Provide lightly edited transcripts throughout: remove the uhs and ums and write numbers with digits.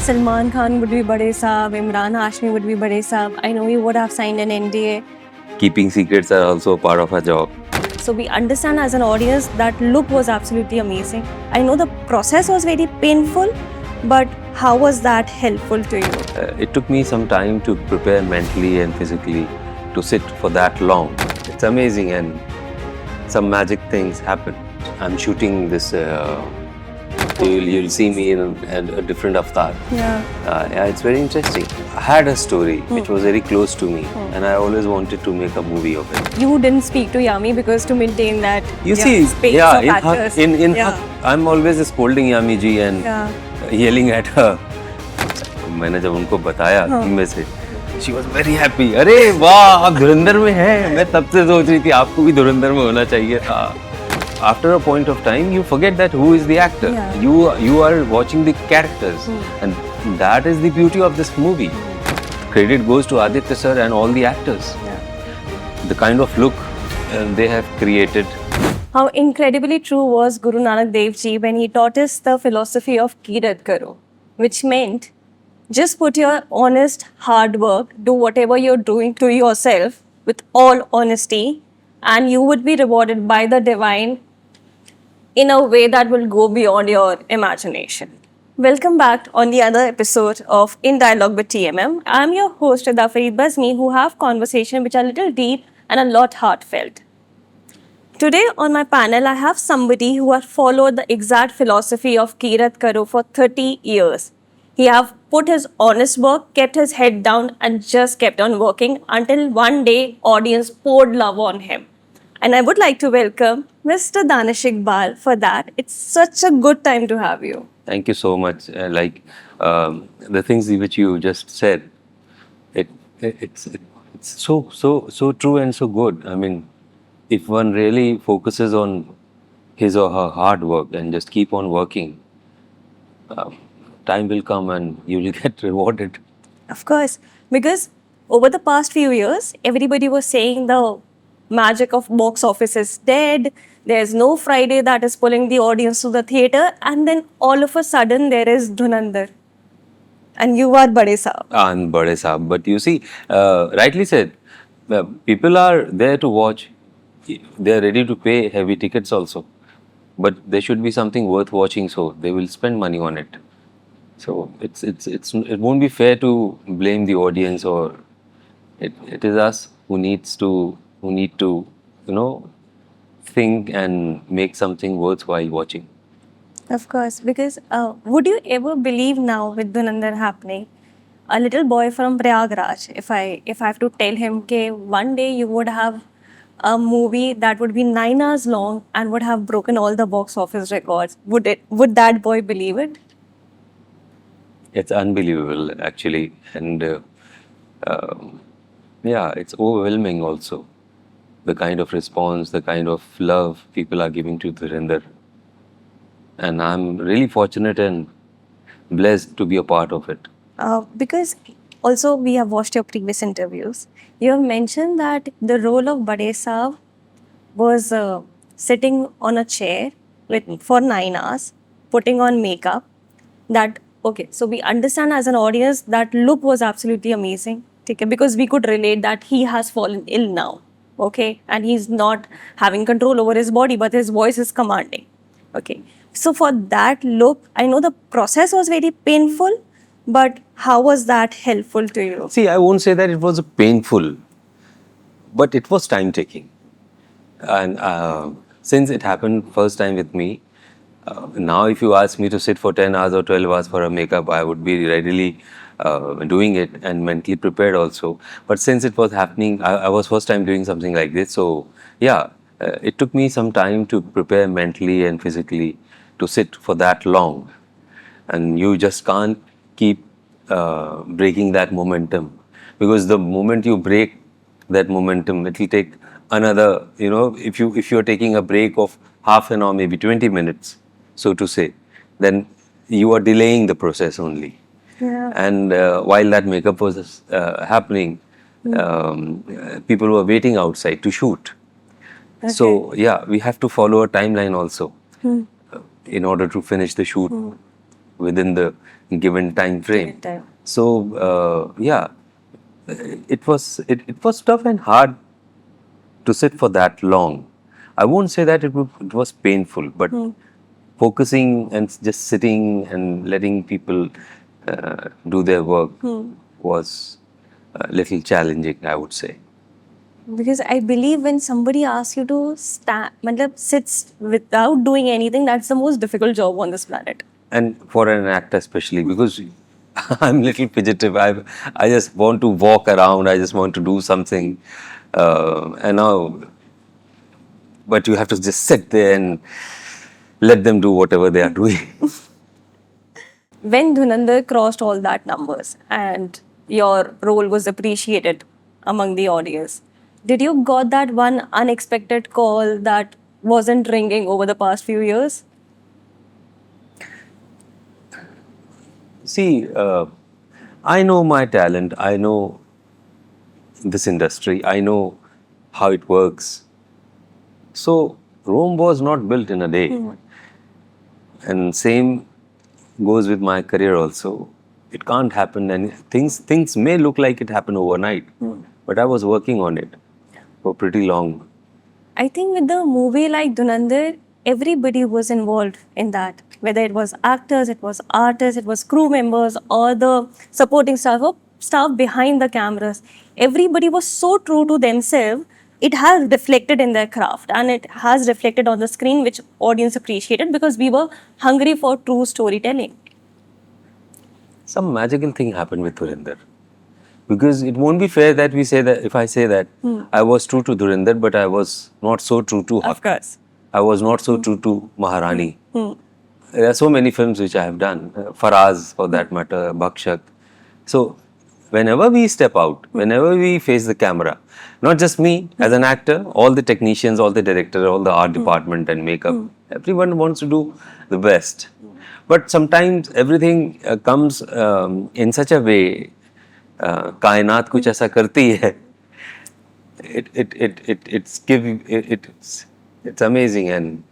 Salman Khan would be Bade Sahab, Imran Hashmi would be Bade Sahab. I know you would have signed an NDA. Keeping secrets are also a part of our job. So we understand as an audience that look was absolutely amazing. I know the process was very painful, but how was that helpful to you? It took me some time to prepare mentally and physically to sit for that long. It's amazing and some magic things happen. I'm shooting this, you'll see me in a different avatar. Yeah. It's very interesting. I had a story which was very close to me and I always wanted to make a movie of it. You didn't speak to Yami because to maintain that space yeah, of actors. I'm always scolding Yami ji and yelling at her. मैंने जब उनको बताया team में से, she was very happy. अरे वाह, आप धुरंधर में हैं. मैं तब से सोच रही थी आपको भी धुरंधर में होना चाहिए था. After a point of time, you forget that who is the actor. You are watching the characters, and that is the beauty of this movie. Credit goes to Aditya sir and all the actors. The kind of look they have created. How incredibly true was Guru Nanak Dev Ji when he taught us the philosophy of Kirat Karo, which meant just put your honest hard work, do whatever you're doing to yourself with all honesty, and you would be rewarded by the divine in a way that will go beyond your imagination. Welcome back on the other episode of In Dialogue with TMM. I'm your host, Rida Farid Bazmi, who have conversations which are a little deep and a lot heartfelt. Today on my panel, I have somebody who has followed the exact philosophy of Kirat Karo for 30 years. He have put his honest work, kept his head down and just kept on working until one day audience poured love on him. And I would like to welcome Mr. Danish Iqubal for that. It's such a good time to have you. Thank you so much. The things which you just said, it's so true and so good. I mean, if one really focuses on his or her hard work and just keep on working, time will come and you will get rewarded. Of course, because over the past few years, everybody was saying the magic of box office is dead. There's no Friday that is pulling the audience to the theatre, and then all of a sudden there is Dhurandhar. And you are Bade Sahab. I'm Bade Sahab. But you see, rightly said, people are there to watch. They are ready to pay heavy tickets also. But there should be something worth watching, so they will spend money on it. So it won't be fair to blame the audience, or it is us who need to think and make something worthwhile watching. Of course, because would you ever believe now with Dhurandhar happening, a little boy from Prayagraj, if I have to tell him that one day you would have a movie that would be 9 hours long and would have broken all the box office records, would that boy believe it? It's unbelievable, actually, and it's overwhelming also. The kind of response, the kind of love people are giving to Dhurandhar. And I'm really fortunate and blessed to be a part of it. Because also we have watched your previous interviews. You have mentioned that the role of Bade Sahab was sitting on a chair for 9 hours, putting on makeup. So we understand as an audience that look was absolutely amazing. Okay, because we could relate that he has fallen ill now. Okay, and he's not having control over his body, but his voice is commanding. Okay, so for that look, I know the process was very painful, but how was that helpful to you? See, I won't say that it was painful, but it was time taking. And since it happened first time with me, now if you ask me to sit for 10 hours or 12 hours for a makeup, I would be readily doing it and mentally prepared also. But since it was happening, I was first time doing something like this. So it took me some time to prepare mentally and physically to sit for that long. And you just can't keep breaking that momentum, because the moment you break that momentum, it will take another, if you're taking a break of half an hour, maybe 20 minutes, so to say, then you are delaying the process only. Yeah. And while that makeup was happening, people were waiting outside to shoot. Okay. So we have to follow a timeline also in order to finish the shoot within the given time frame. Given time. So yeah, it was tough and hard to sit for that long. I won't say that it was painful, but focusing and just sitting and letting people do their work was a little challenging, I would say. Because I believe when somebody asks you to sit without doing anything, that's the most difficult job on this planet. And for an actor especially, because I'm a little fidgetive. I just want to walk around. I just want to do something. And now, but you have to just sit there and let them do whatever they are doing. When Dhurandhar crossed all that numbers and your role was appreciated among the audience, did you got that one unexpected call that wasn't ringing over the past few years? See, I know my talent. I know this industry. I know how it works. So Rome was not built in a day. And same goes with my career also. It can't happen, and things may look like it happened overnight, but I was working on it for pretty long. I think with the movie like Dhurandhar, everybody was involved in that. Whether it was actors, it was artists, it was crew members, or the supporting staff or staff behind the cameras. Everybody was so true to themselves. It has reflected in their craft and it has reflected on the screen, which audience appreciated because we were hungry for true storytelling. Some magical thing happened with Dhurandhar. Because it won't be fair that we say that, if I say that I was true to Dhurandhar, but I was not so true to Of course. I was not so true to Maharani. There are so many films which I have done, Faraz for that matter, Bakshak. So, whenever we step out, whenever we face the camera, not just me as an actor, all the technicians, all the director, all the art department and makeup, everyone wants to do the best. But sometimes everything comes in such a way, कायनात कुछ ऐसा करती है. It's amazing and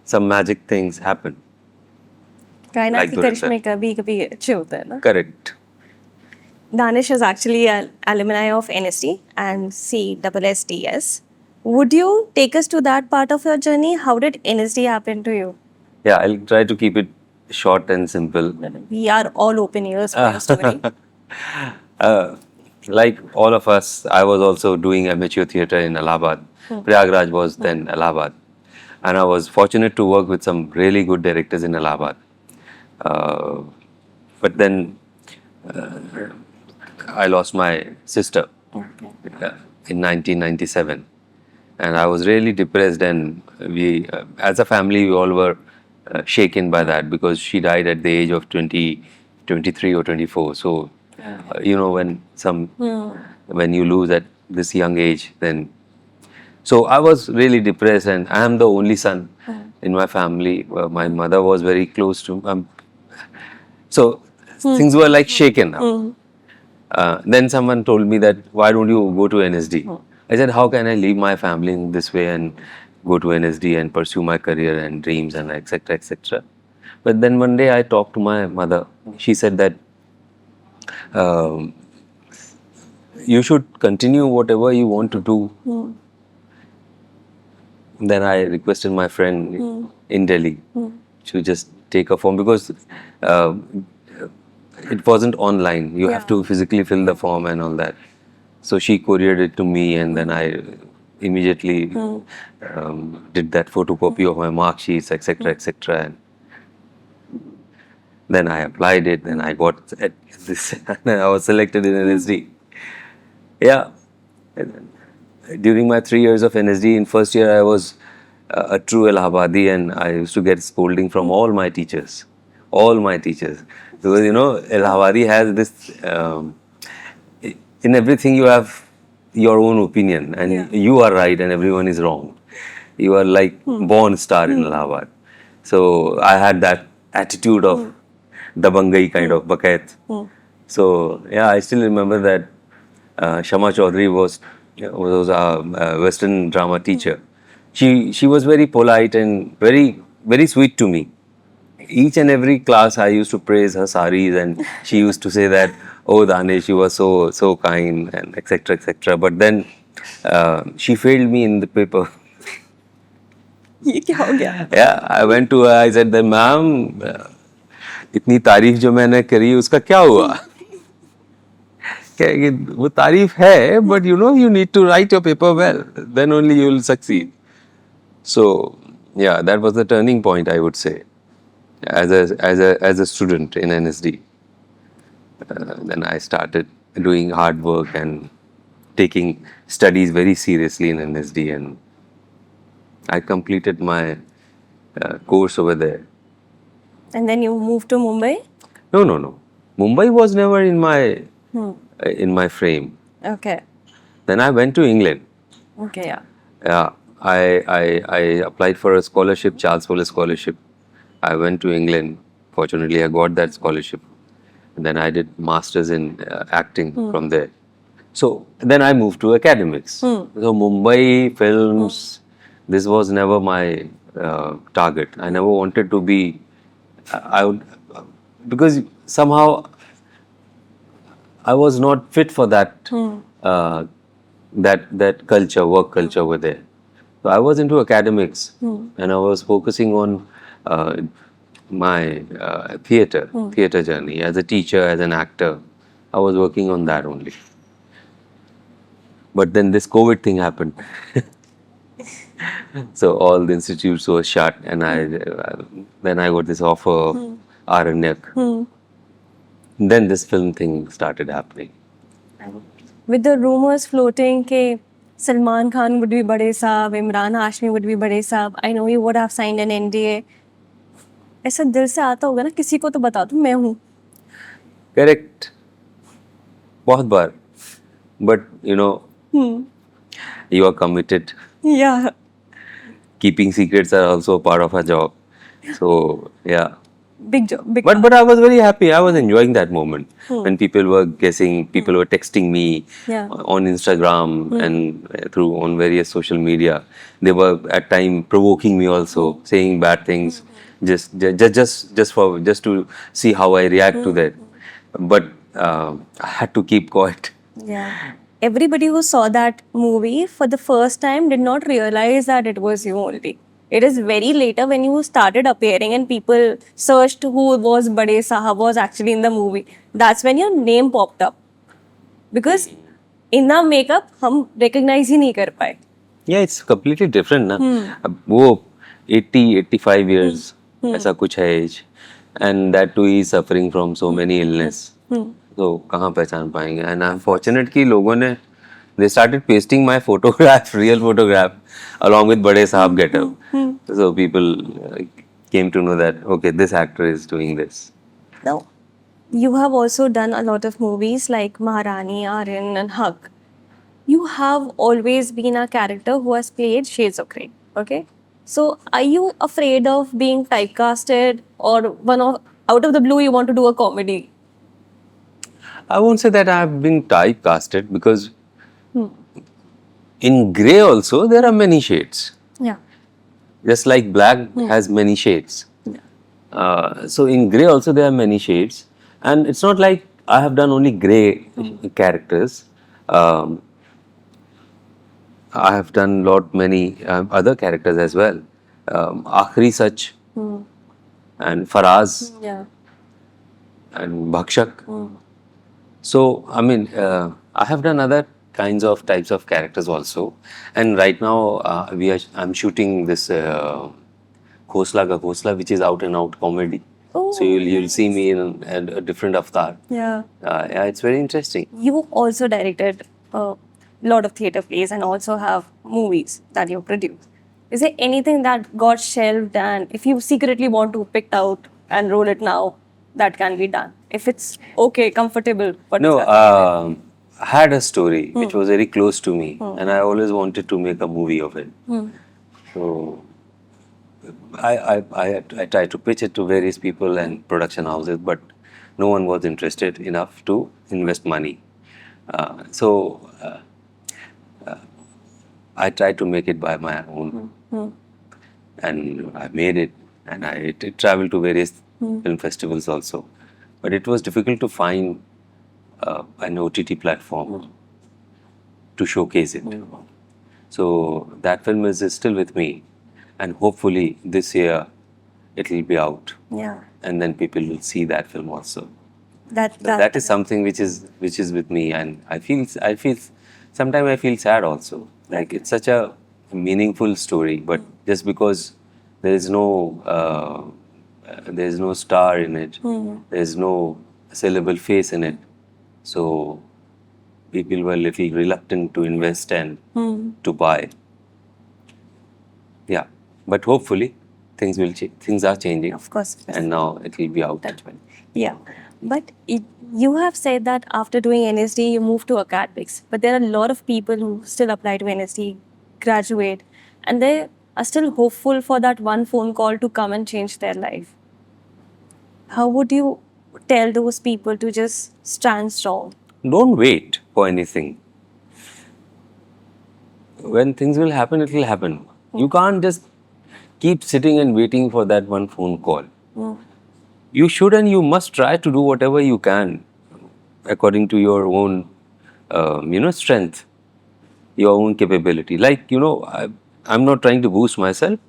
some magic things happen. कायनात के करिश्मे कभी कभी अच्छे होते हैं ना. Correct. Danish is actually an alumni of NSD and CSSDS. Would you take us to that part of your journey? How did NSD happen to you? Yeah, I'll try to keep it short and simple. We are all open ears for your story. Like all of us, I was also doing amateur theatre in Allahabad. Prayagraj was then Allahabad. And I was fortunate to work with some really good directors in Allahabad. But then I lost my sister in 1997. And I was really depressed, and we, as a family, we all were shaken by that because she died at the age of 23 or 24. So, you know, when you lose at this young age, then. So I was really depressed, and I am the only son in my family. My mother was very close to. So things were like shaken now. Then someone told me that, why don't you go to NSD? I said, how can I leave my family in this way and go to NSD and pursue my career and dreams and etc. etc. But then one day I talked to my mother. She said that you should continue whatever you want to do. Then I requested my friend in Delhi to just take a form, because it wasn't online. You have to physically fill the form and all that. So she couriered it to me, and then I immediately did that photocopy of my mark sheets, etc., etc. And then I applied it. Then I got this. And I was selected in NSD. Yeah. During my 3 years of NSD, in first year I was a true Allahabadi, and I used to get scolding from all my teachers. All my teachers. Because, you know, Allahabadi has this, in everything you have your own opinion, and you are right and everyone is wrong. You are like born star in Allahabad. So I had that attitude of Dabangai kind of Bakait. So yeah, I still remember that Shama Chaudhary was a Western drama teacher. She was very polite and very, very sweet to me. each and every class I used to praise her saris, and she used to say that, oh Danish, you were so kind, and etc etc. But then she failed me in the paper. ये क्या हो गया? Yeah, I went to her, I said that, ma'am, इतनी तारीफ जो मैंने करी उसका क्या हुआ? कि वो तारीफ है, but you know you need to write your paper well, then only you will succeed. So yeah, that was the turning point, I would say, as a student in NSD. Then I started doing hard work and taking studies very seriously in NSD, and I completed my course over there. And then you moved to Mumbai? No. Mumbai was never in my frame. Okay. Then I went to England. Okay, yeah. Yeah, I applied for a scholarship, Charles Fuller scholarship. I went to England. Fortunately, I got that scholarship. And then I did masters in acting from there. So then I moved to academics. So Mumbai films, this was never my target. I never wanted to be. I would, because somehow I was not fit for that that culture, work culture over there. So I was into academics, and I was focusing on my theater journey as a teacher, as an actor. I was working on that only. But then this COVID thing happened. So all the institutes were shut, and then I got this offer of Aranyak. Then this film thing started happening. With the rumors floating that Salman Khan would be Bade Sahab, Imran Hashmi would be Bade Sahab, I know you would have signed an NDA. ऐसा दिल से आता होगा ना, किसी को तो बता दूं मैं हूँ. Correct. बहुत बार. But you know, you are committed. Yeah. Keeping secrets are also a part of our job. So yeah. Big job. Big But I was very happy. I was enjoying that moment when people were guessing, people were texting me on Instagram and on various social media. They were at time provoking me also, saying bad things, just to see how I react to that. But I had to keep quiet. Yeah. Everybody who saw that movie for the first time did not realize that it was you only. It is very later when you started appearing and people searched who was Bade Sahab was actually in the movie. That's when your name popped up. Because in the makeup, हम recognize ही नहीं कर पाए. Yeah, it's completely different ना. अब वो 80-85 years ऐसा कुछ है age, and that too is suffering from so many illness. तो कहाँ पहचान पाएंगे? And I'm fortunate कि लोगों ने they started pasting my photograph, real photograph, along with Bade Sahab getup. So people came to know that, okay, this actor is doing this. Now, you have also done a lot of movies like Maharani, Aryan and Hug. You have always been a character who has played shades of grey, okay? So, are you afraid of being typecasted, or out of the blue you want to do a comedy? I won't say that I've been typecasted, because in grey also there are many shades. Yeah. Just like black has many shades. So in grey also there are many shades. And it's not like I have done only grey characters. I have done many other characters as well. Akhri Sach and Faraz and Bhakshak. So, I mean, I have done other types of characters also. And right now, I'm shooting this Khosla Ka Khosla, which is out and out comedy. Oh, so you'll see me in a different avatar. Yeah. Yeah, it's very interesting. You also directed a lot of theatre plays and also have movies that you produce. Is there anything that got shelved, and if you secretly want to pick out and roll it now, that can be done? If it's okay, comfortable. No, I had a story which was very close to me, and I always wanted to make a movie of it. So I tried to pitch it to various people and production houses, but no one was interested enough to invest money. So I tried to make it by my own, and I made it. and I did travel to various film festivals also. But it was difficult to find an OTT platform to showcase it. So that film is still with me, and hopefully this year it will be out, Yeah. and then people will see that film also. That That is something which is with me, and I feel sometimes I feel sad also. Like it's such a meaningful story, but just because there is no star in it, there is no sellable face in it, so people were little reluctant to invest and to buy. Yeah, but hopefully things will change. Things are changing, Of course. and now it will be out. Yeah, but you have said that after doing NSD, you moved to academics. But there are a lot of people who still apply to NSD, graduate, and they are still hopeful for that one phone call to come and change their life. How would you tell those people to just stand strong? Don't wait for anything. When things will happen, it will happen. You can't just keep sitting and waiting for that one phone call. You should and you must try to do whatever you can according to your own, strength, your own capability. Like, I'm not trying to boost myself.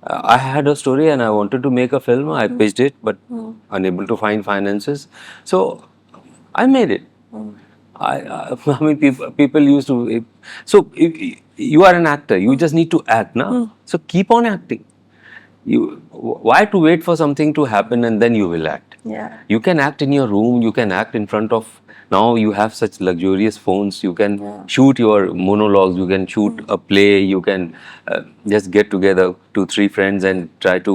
I had a story and I wanted to make a film. I pitched it, but unable to find finances. So I made it. I mean, people used to. So if you are an actor, you just need to act now. So keep on acting. Why to wait for something to happen and then you will act? Yeah. You can act in your room. You can act in front of. Now you have such luxurious phones. You can shoot your monologues. You can shoot a play. You can just get together 2-3 friends and try to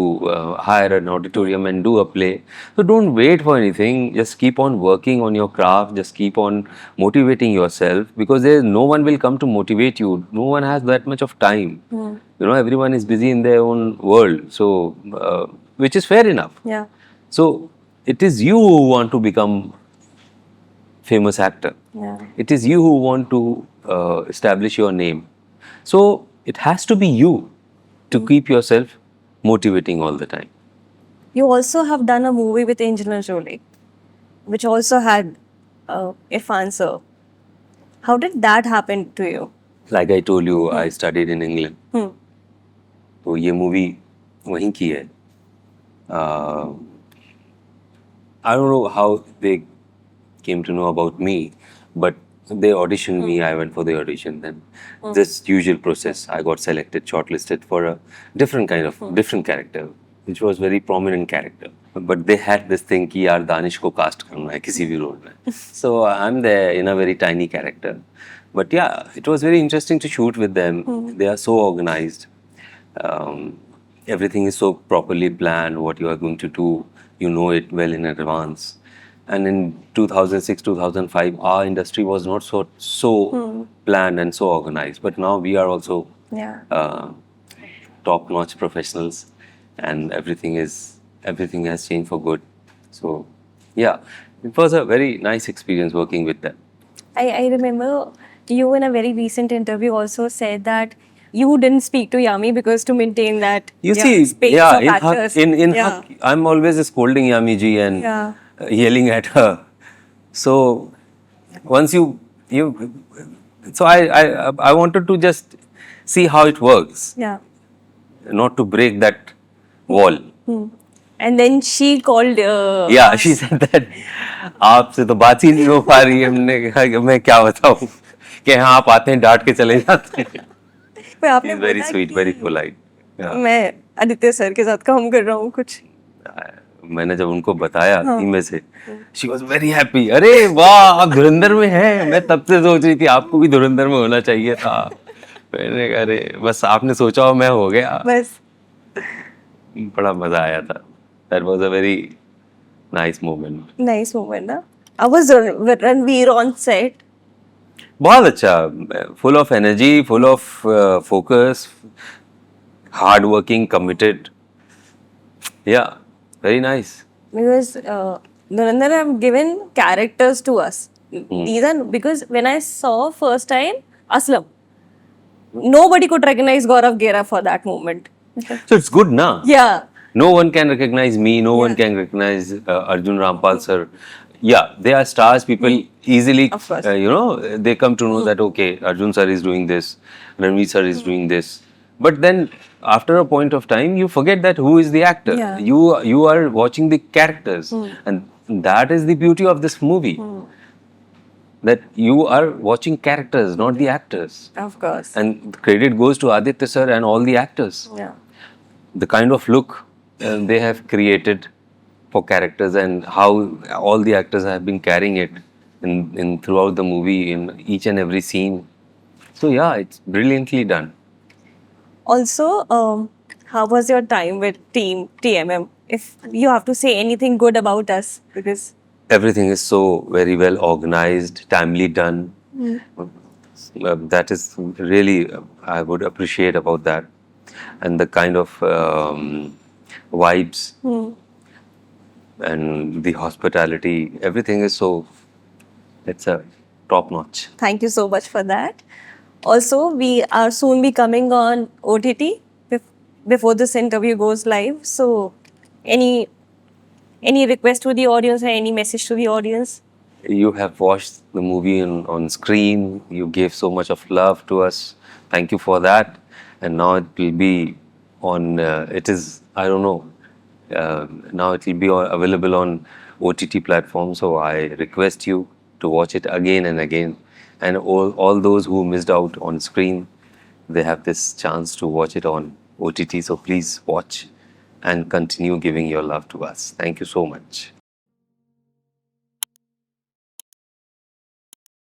hire an auditorium and do a play. So don't wait for anything. Just keep on working on your craft. Just keep on motivating yourself, because no one will come to motivate you. No one has that much of time. Everyone is busy in their own world. So which is fair enough. Yeah. So it is you who want to become famous actor. Yeah. It is you who want to establish your name. So it has to be you to keep yourself motivating all the time. You also have done a movie with Angelina Jolie, which also had Irrfan sir. How did that happen to you? Like I told you, I studied in England. तो ये movie वहीं की है. I don't know how they came to know about me, but they auditioned me. I went for the audition. Then this usual process, I got selected, shortlisted for a different kind of different character, which was very prominent character. But they had this thing कि यार दानिश को cast करना है किसी भी role में. So I'm there in a very tiny character. But yeah, it was very interesting to shoot with them. They are so organized. Everything is so properly planned. What you are going to do, you know it well in advance. And in 2006, 2005, our industry was not so planned and so organized. But now we are also top-notch professionals, and everything has changed for good. So yeah, it was a very nice experience working with them. I remember you in a very recent interview also said that you didn't speak to Yami because to maintain that space of actors. In her, I'm always scolding Yami ji and yelling at her. So once so I wanted to just see how it works. Yeah. Not to break that wall. And then she called. She said that आपसे तो बात ही नहीं हो पा रही है. हमने कहा कि मैं क्या बताऊं कि हाँ आप आते हैं डांट के चले जाते हैं. He's very sweet, very polite. मैं आदित्य सर के साथ काम कर रहा हूँ कुछ. मैंने जब उनको बताया टीम में से, she was very happy. अरे वाह आप धुरंधर में हैं. मैं तब से सोच रही थी आपको भी धुरंधर में होना चाहिए था. मैंने कहा अरे बस आपने सोचा हो मैं हो गया. बस बड़ा मजा आया था. That was a very nice moment. Nice moment ना. I was Ranveer on set. बहुत अच्छा. Full of energy, full of focus, hard working, committed. Yeah, very nice. Because Dhurandhar have given characters to us. These are because when I saw first time Aslam, nobody could recognize Gaurav Gera for that moment. So it's good, na? Yeah. No one can recognize me. No one Yeah. can recognize Arjun Rampal sir. Yeah, they are stars. People easily, Of course. they come to know that okay, Arjun sir is doing this, Ranveer sir is doing this. But then after a point of time, you forget that who is the actor. Yeah. You are watching the characters, and that is the beauty of this movie. That you are watching characters, not the actors. Of course. And the credit goes to Aditya sir and all the actors. Yeah. The kind of look they have created for characters and how all the actors have been carrying it in throughout the movie in each and every scene. So yeah, it's brilliantly done. Also, how was your time with Team TMM? If you have to say anything good about us, because Everything is so very well organized, timely done. That is really I would appreciate about that, and the kind of vibes and the hospitality. Everything is so. It's a top notch. thank you so much for that. Also, we are soon be coming on OTT before this interview goes live. So, any request to the audience or any message to the audience? You have watched the movie on screen. You gave so much of love to us. Thank you for that. And now it will be on. It is. I don't know. Now it will be available on OTT platforms. So I request you to watch it again and again. And all those who missed out on screen, they have this chance to watch it on OTT. So please watch and continue giving your love to us. Thank you so much.